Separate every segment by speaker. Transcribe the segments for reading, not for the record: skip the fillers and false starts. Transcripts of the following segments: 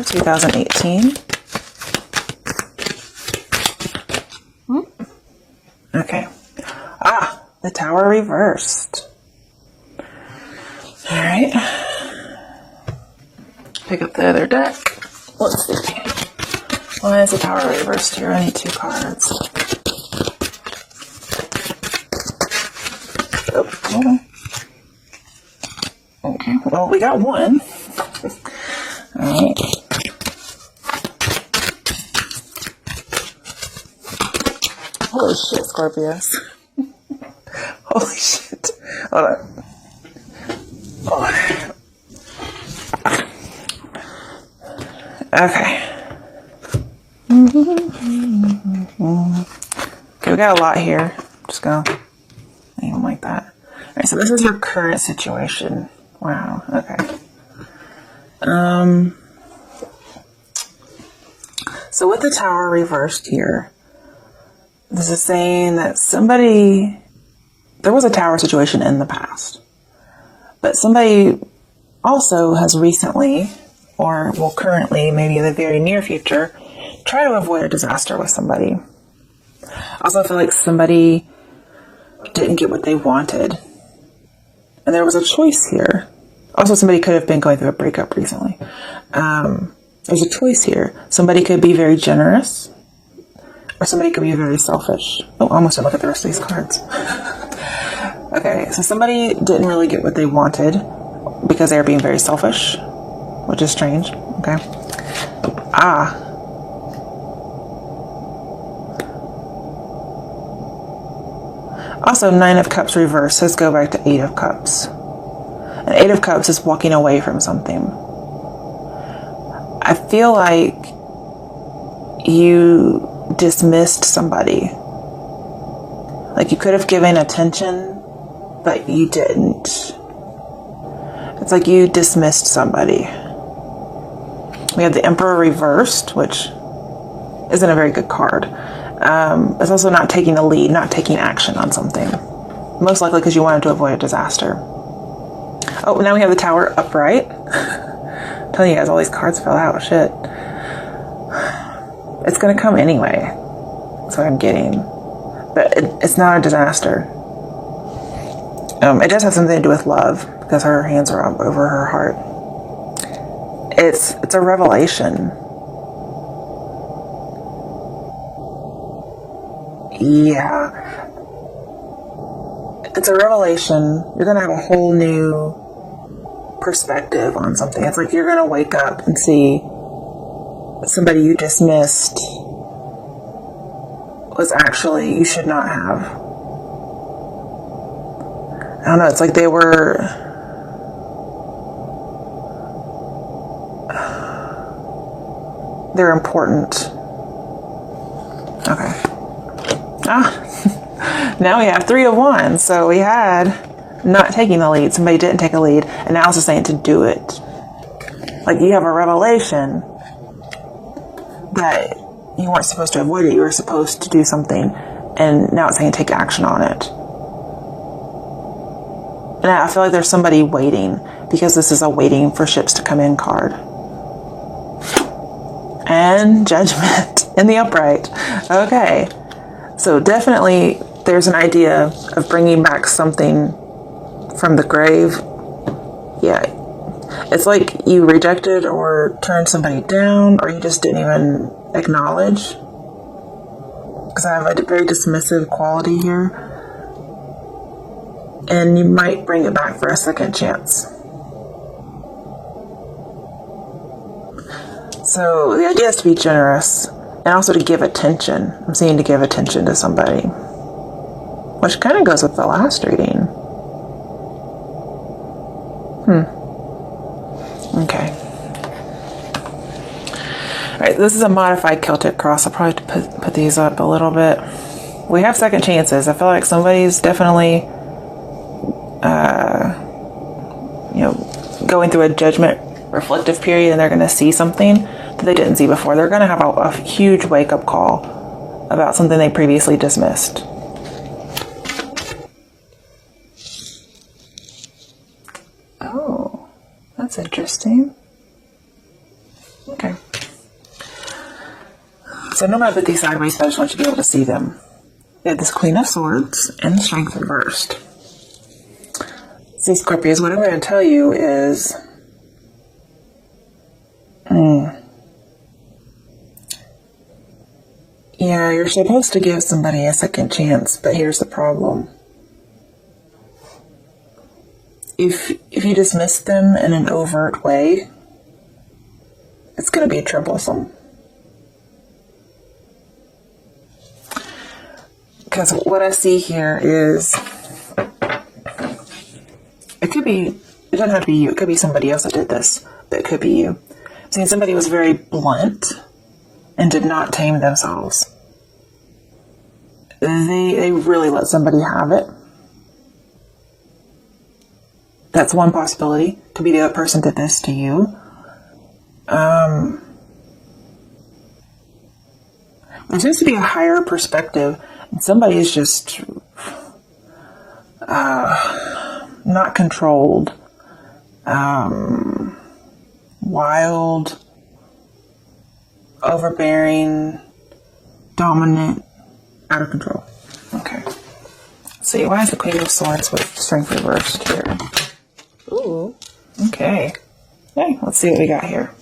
Speaker 1: 2018. Okay. Ah, the Tower reversed. All right. Pick up the other deck. Let's see. Why is the Tower reversed here? I need 2 cards. Oh, hold on. Okay, well, we got 1. All right. Holy shit, Scorpios. Holy shit. Hold on. Oh. Okay. Okay, we got a lot here. Just go. I don't like that. Alright, so this is your current situation. Wow, okay. So with the Tower reversed here, this is saying that there was a Tower situation in the past, but somebody also has recently, or will currently, maybe in the very near future, try to avoid a disaster with somebody. I also feel like somebody didn't get what they wanted, and there was a choice here. Also, somebody could have been going through a breakup recently. There's a choice here. Somebody could be very generous, or somebody could be very selfish. Oh, I almost didn't look at the rest of these cards. Okay, so somebody didn't really get what they wanted because they were being very selfish, which is strange. Okay. Ah. Also, 9 of Cups reversed. Let's go back to 8 of Cups. And 8 of Cups is walking away from something. I feel like you dismissed somebody. Like you could have given attention, but you didn't. It's like you dismissed somebody. We have the Emperor reversed, which isn't a very good card. It's also not taking the lead, not taking action on something. Most likely because you wanted to avoid a disaster. Oh, now we have the Tower upright. I'm telling you guys, all these cards fell out. Shit. It's going to come anyway. That's what I'm getting. But it's not a disaster. It does have something to do with love, because her hands are up over her heart. It's a revelation. Yeah. It's a revelation. You're going to have a whole new perspective on something. It's like you're going to wake up and see somebody you dismissed was actually, you should not have. I don't know, it's like they're important. Okay. Now we have 3 of Wands. So we had not taking the lead. Somebody didn't take a lead. And now it's just saying to do it. Like you have a revelation that you weren't supposed to avoid it. You were supposed to do something. And now it's saying take action on it. And I feel like there's somebody waiting, because this is a waiting for ships to come in card. And Judgment in the upright. Okay. So definitely there's an idea of bringing back something from the grave. Yeah. It's like you rejected or turned somebody down, or you just didn't even acknowledge. Because I have a very dismissive quality here. And you might bring it back for a second chance. So the idea is to be generous and also to give attention. I'm saying to give attention to somebody, which kind of goes with the last reading. Okay. All right, this is a modified Celtic cross. I'll probably have to put these up a little bit. We have second chances. I feel like somebody's definitely going through a judgment reflective period, and they're going to see something that they didn't see before. They're going to have a huge wake-up call about something they previously dismissed. Oh, that's interesting. Okay. So no matter these sideways, I just want you to be able to see them. We have this Queen of Swords and Strength reversed. See, Scorpios, what I'm going to tell you is... Yeah, you're supposed to give somebody a second chance, but here's the problem. If you dismiss them in an overt way, it's going to be troublesome. Because what I see here is, it doesn't have to be you, it could be somebody else that did this, but it could be you. I'm seeing somebody was very blunt and did not tame themselves. They really let somebody have it. That's one possibility. Could be the other person did this to you. There seems to be a higher perspective, and somebody is just not controlled, wild, overbearing, dominant, out of control. Okay. Let's see, why is the Queen of Swords with Strength reversed here? Ooh. Okay. Hey, let's see what we got here.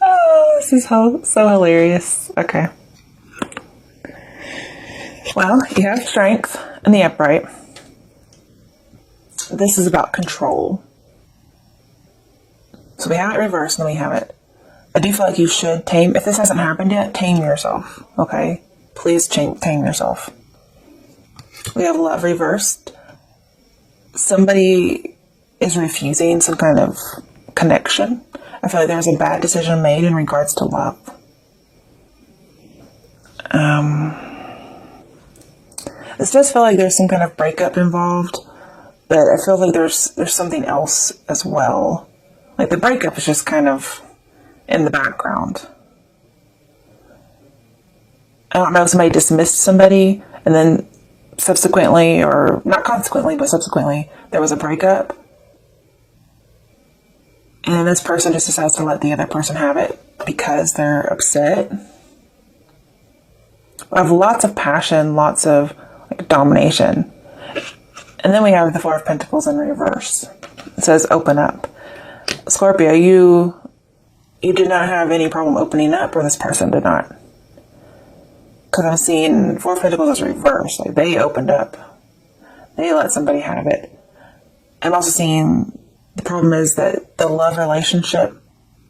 Speaker 1: Oh, this is so hilarious. Okay. Well, you have Strength in the upright. This is about control. So we have it reversed and then we have it. I do feel like you should tame, if this hasn't happened yet, tame yourself, okay? Please tame yourself. We have Love reversed. Somebody is refusing some kind of connection. I feel like there was a bad decision made in regards to love. This does feel like there's some kind of breakup involved, but I feel like there's something else as well. Like the breakup is just kind of in the background. I don't know if somebody dismissed somebody and then subsequently, or not consequently, but subsequently, there was a breakup. And this person just decides to let the other person have it because they're upset. We have lots of passion, lots of like domination. And then we have the Four of Pentacles in reverse. It says open up. Scorpio, you did not have any problem opening up, or this person did not. Because I'm seeing Four of Pentacles is reversed. Like they opened up. They let somebody have it. I'm also seeing the problem is that the love relationship,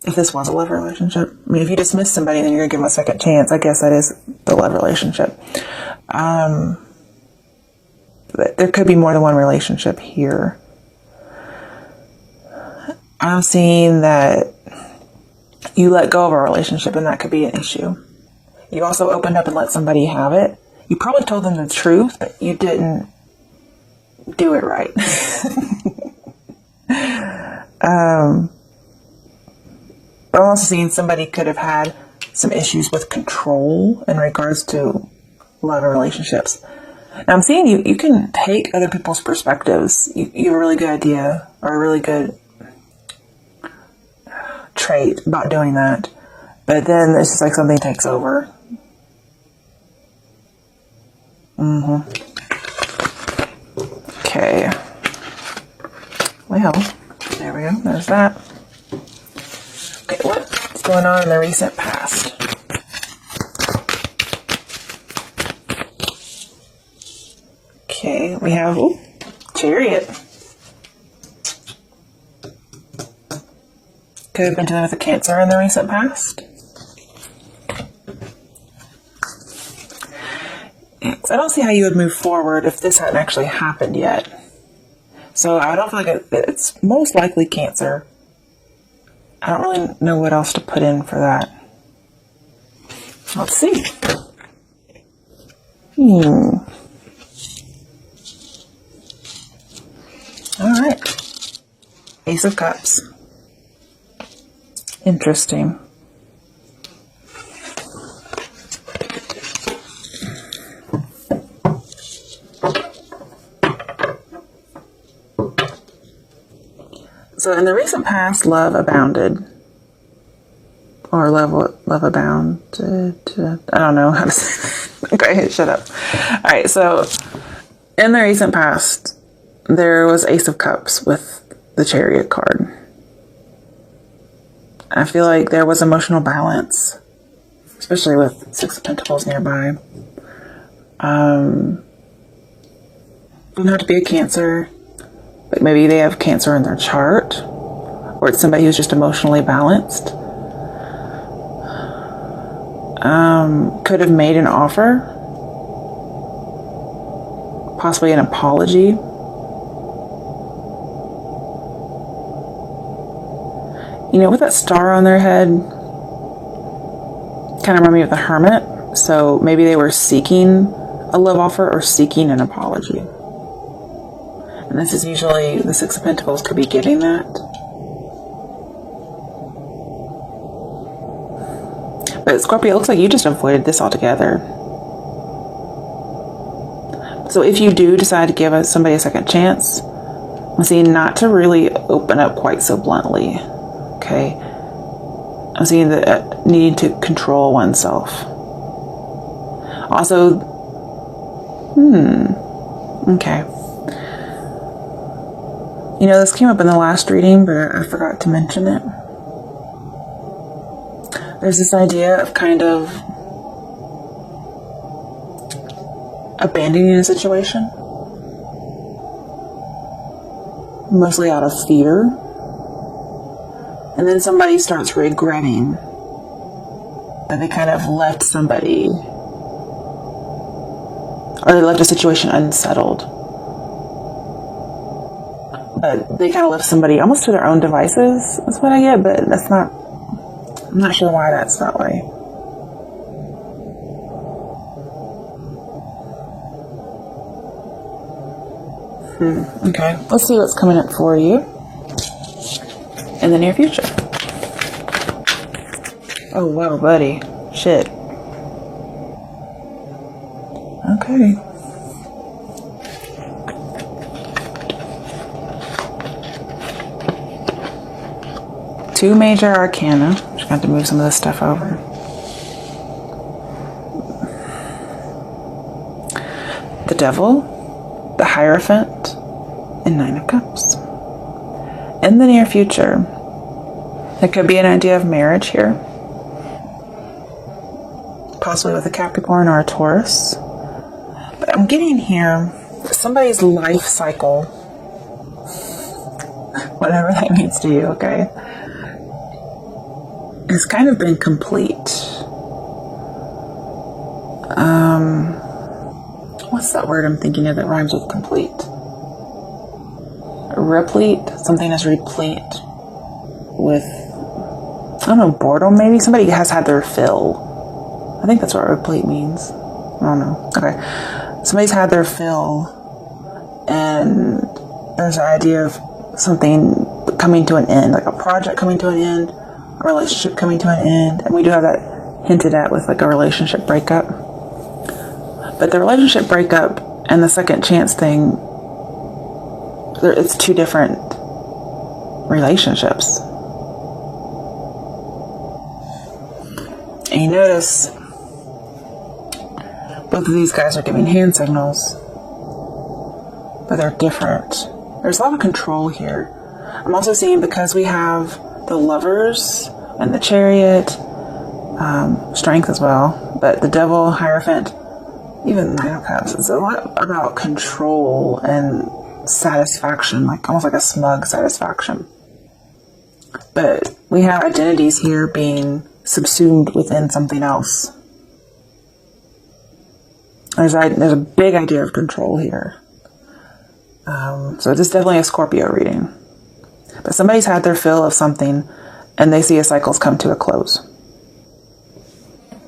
Speaker 1: if this was a love relationship, I mean, if you dismiss somebody and then you're going to give them a second chance, I guess that is the love relationship. But there could be more than one relationship here. I'm seeing that you let go of a relationship and that could be an issue. You also opened up and let somebody have it. You probably told them the truth, but you didn't do it right. But I'm also seeing somebody could have had some issues with control in regards to love and relationships. Now I'm seeing you can take other people's perspectives. You have a really good idea or a really good trait about doing that. But then it's just like something takes over. Okay. Well, there we go. There's that. Okay, what's going on in the recent past? Okay, we have Chariot. Could have been dealing with a Cancer in the recent past. So I don't see how you would move forward if this hadn't actually happened yet. So I don't feel like it's most likely Cancer. I don't really know what else to put in for that. Let's see. Alright. Ace of Cups. Interesting. So in the recent past, love abounded. Or love abounded. I don't know how to say that. Okay, shut up. All right, so in the recent past, there was Ace of Cups with the Chariot card. I feel like there was emotional balance, especially with Six of Pentacles nearby. Doesn't have to be a Cancer, but maybe they have Cancer in their chart, or it's somebody who's just emotionally balanced. Could have made an offer, possibly an apology. You know, with that star on their head, kind of remind me of the Hermit. So maybe they were seeking a love offer or seeking an apology. And this is usually the Six of Pentacles could be giving that. But Scorpio, it looks like you just avoided this altogether. So if you do decide to give somebody a second chance, I'm seeing not to really open up quite so bluntly. Okay, I'm seeing that needing to control oneself. Also, okay. You know, this came up in the last reading, but I forgot to mention it. There's this idea of kind of abandoning a situation, mostly out of fear. And then somebody starts regretting that they kind of left somebody, or they left a situation unsettled. But they kind of left somebody almost to their own devices. That's what I get, but that's not, I'm not sure why that's that way. Okay, let's see what's coming up for you in the near future. Oh, wow, buddy. Shit. Okay. Two major arcana. Just got to move some of this stuff over. The Devil, the Hierophant, and Nine of Cups. In the near future, there could be an idea of marriage here. Possibly with a Capricorn or a Taurus. But I'm getting here somebody's life cycle, whatever that means to you, okay, has kind of been complete. What's that word I'm thinking of that rhymes with complete? Replete. Something is replete with, I don't know, boredom maybe? Somebody has had their fill. I think that's what replete means. I don't know. Okay. Somebody's had their fill, and there's an idea of something coming to an end, like a project coming to an end, a relationship coming to an end. And we do have that hinted at with like a relationship breakup. But the relationship breakup and the second chance thing, it's two different relationships. And you notice both of these guys are giving hand signals, but they're different. There's a lot of control here. I'm also seeing, because we have the Lovers and the Chariot, strength as well, but the Devil, Hierophant, even Nine of Cups, it's a lot about control and satisfaction, like almost like a smug satisfaction. But we have identities here being subsumed within something else. There's a big idea of control here. So this is definitely a Scorpio reading. But somebody's had their fill of something, and they see a cycle's come to a close.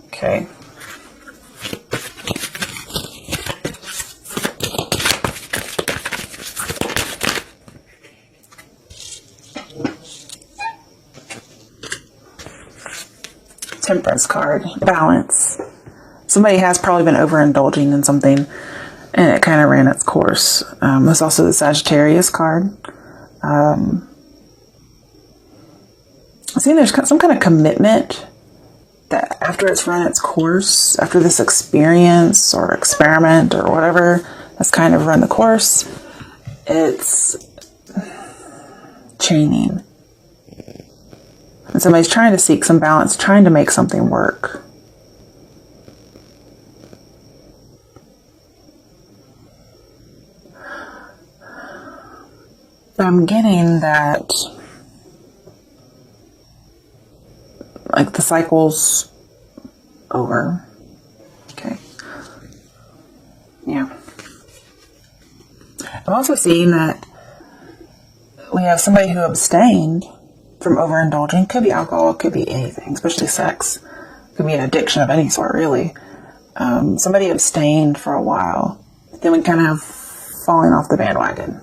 Speaker 1: Okay. Temperance card. Balance. Somebody has probably been overindulging in something, and it kind of ran its course. There's also the Sagittarius card. I'm seeing there's some kind of commitment that after it's run its course, after this experience or experiment or whatever has kind of run the course, it's chaining. And somebody's trying to seek some balance, trying to make something work. But I'm getting that, like, the cycle's over. Okay. Yeah. I'm also seeing that we have somebody who abstained from overindulging. Could be alcohol, could be anything, especially sex. Could be an addiction of any sort, really. Somebody abstained for a while. Then we kind of falling off the bandwagon.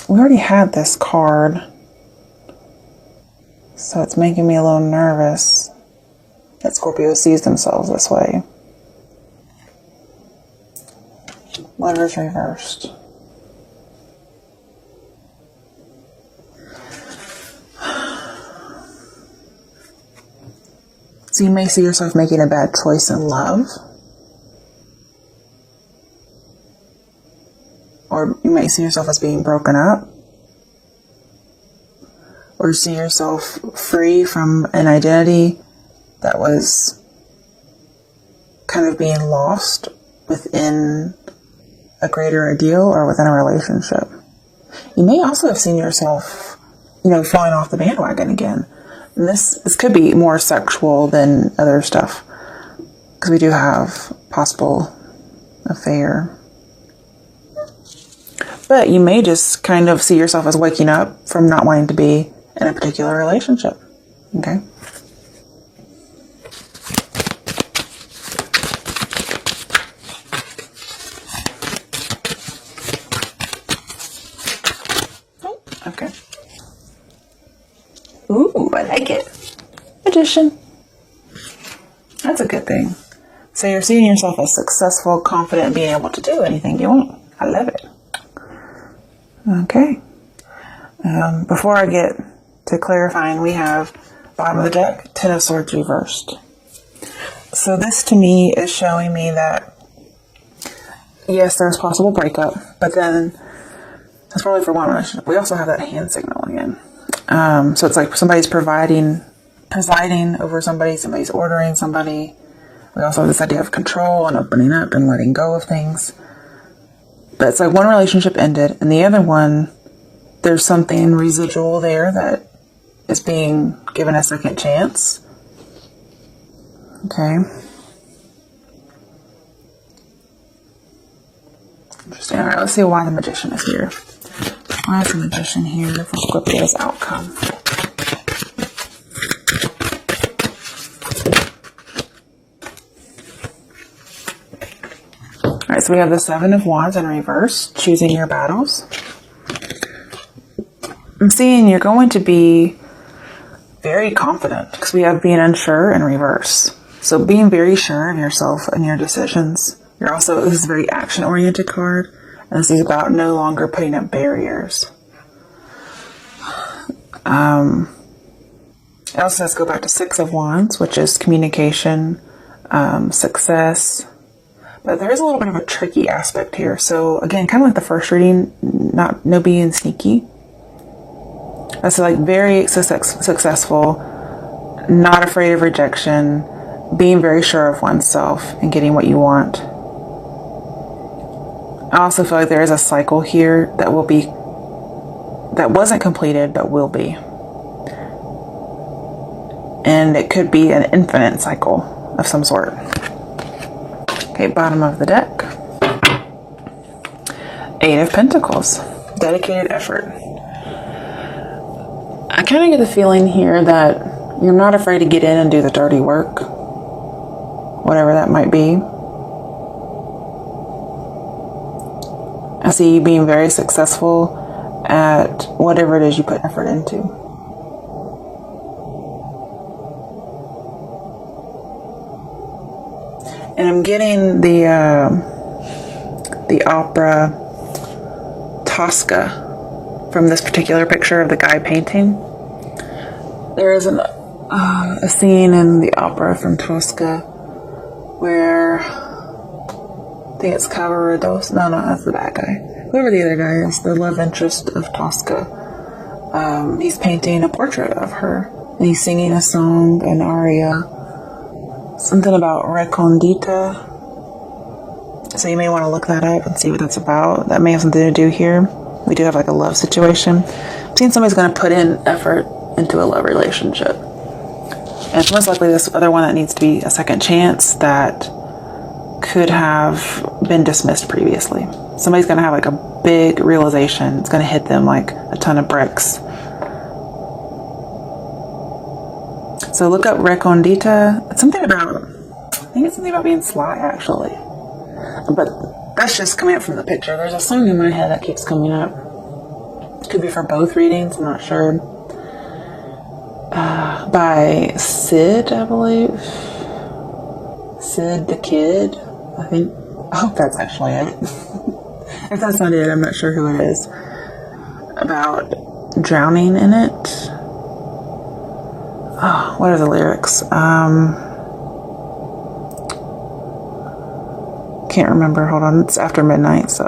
Speaker 1: We already had this card, so it's making me a little nervous that Scorpio sees themselves this way. Lovers reversed. So you may see yourself making a bad choice in love. Or you may see yourself as being broken up. Or see yourself free from an identity that was kind of being lost within a greater ideal or within a relationship. You may also have seen yourself, falling off the bandwagon again. And this could be more sexual than other stuff, because we do have possible affair. But you may just kind of see yourself as waking up from not wanting to be in a particular relationship. Okay? Oh, okay. Ooh, I like it. Magician. That's a good thing. So you're seeing yourself as successful, confident, being able to do anything you want. I love it. Okay. Before I get to clarifying, we have bottom of the deck, Ten of Swords reversed. So this to me is showing me that, yes, there's possible breakup, but then that's probably for one relationship. We also have that hand signal again. So it's like somebody's presiding over somebody, somebody's ordering somebody. We also have this idea of control and opening up and letting go of things. But it's like one relationship ended, and the other one, there's something residual there that is being given a second chance. Okay. Interesting. All right, let's see why the Magician is here. Why is the Magician here for Scorpio's outcome? All right, so we have the Seven of Wands in reverse, choosing your battles. I'm seeing you're going to be very confident, because we have being unsure in reverse. So being very sure of yourself and your decisions. This is a very action-oriented card, and this is about no longer putting up barriers. It also says go back to Six of Wands, which is communication, success. But there is a little bit of a tricky aspect here. So again, kind of like the first reading, no being sneaky. That's like very successful, not afraid of rejection, being very sure of oneself and getting what you want. I also feel like there is a cycle here that wasn't completed but will be. And it could be an infinite cycle of some sort. Okay, bottom of the deck. Eight of Pentacles. Dedicated effort. I kind of get the feeling here that you're not afraid to get in and do the dirty work. Whatever that might be. I see you being very successful at whatever it is you put effort into. And I'm getting the opera Tosca from this particular picture of the guy painting. There is a scene in the opera from Tosca where I think it's Cavaradossi. No, that's the bad guy. Whoever the other guy is, the love interest of Tosca. He's painting a portrait of her, and he's singing a song, an aria, something about Recondita. So you may want to look that up and see what that's about. That may have something to do here. We do have like a love situation. I'm seeing somebody's going to put in effort into a love relationship. And it's most likely this other one that needs to be a second chance that could have been dismissed previously. Somebody's going to have like a big realization. It's going to hit them like a ton of bricks. So look up Recondita. It's something about, I think it's something about being sly actually. But that's just coming up from the picture. There's a song in my head that keeps coming up. It could be for both readings, I'm not sure. By Sid, I believe. Sid the Kid, I think. I hope that's actually it. If that's not it, I'm not sure who it is. About drowning in it. Oh, what are the lyrics? Can't remember. Hold on. It's after midnight, so